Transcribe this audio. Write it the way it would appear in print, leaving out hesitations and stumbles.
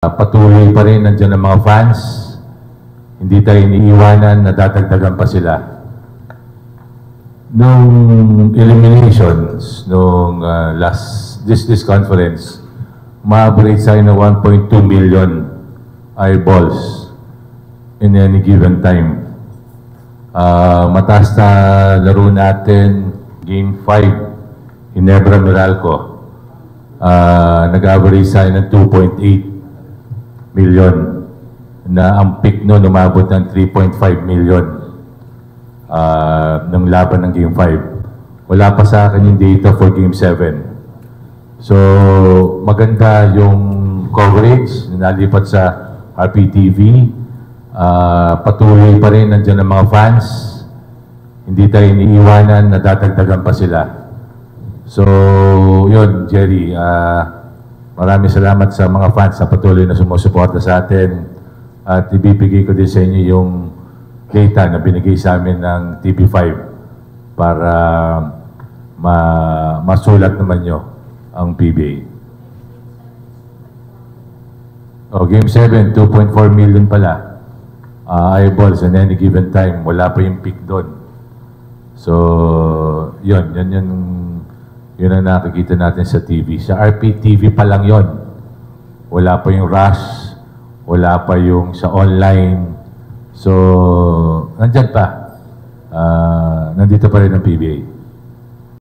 Patuloy pa rin nandiyan ang mga fans. Hindi tayo iniiwanan, nadadagdagan pa sila. Nung eliminations, nung this conference, ma-average tayo ng 1.2 million eyeballs in any given time. Mataas na laro natin, Game 5, Ginebra Meralco. Nag-average tayo ng 2.8 million na ang peak noon umabot ng 3.5 million ng laban ng Game 5. Wala pa sa akin yung data for Game 7. So, maganda yung coverage na nalipat sa RPTV. Patuloy pa rin nandiyan ang mga fans. Hindi tayo iniiwanan, nadadagdagan pa sila. So, yun, Jerry. Maraming salamat sa mga fans na patuloy na sumusuporta sa atin. At ibibigay ko din sa inyo yung data na binigay sa amin ng TV5 para masulat naman nyo ang PBA. Game 7, 2.4 million pala. Eyeballs in any given time. Wala pa yung peak doon. So, yun ang nakikita natin sa TV. Sa RPTV pa lang yon. Wala pa yung rush, wala pa yung sa online. So, nandyan pa. Nandito pa rin ang PBA.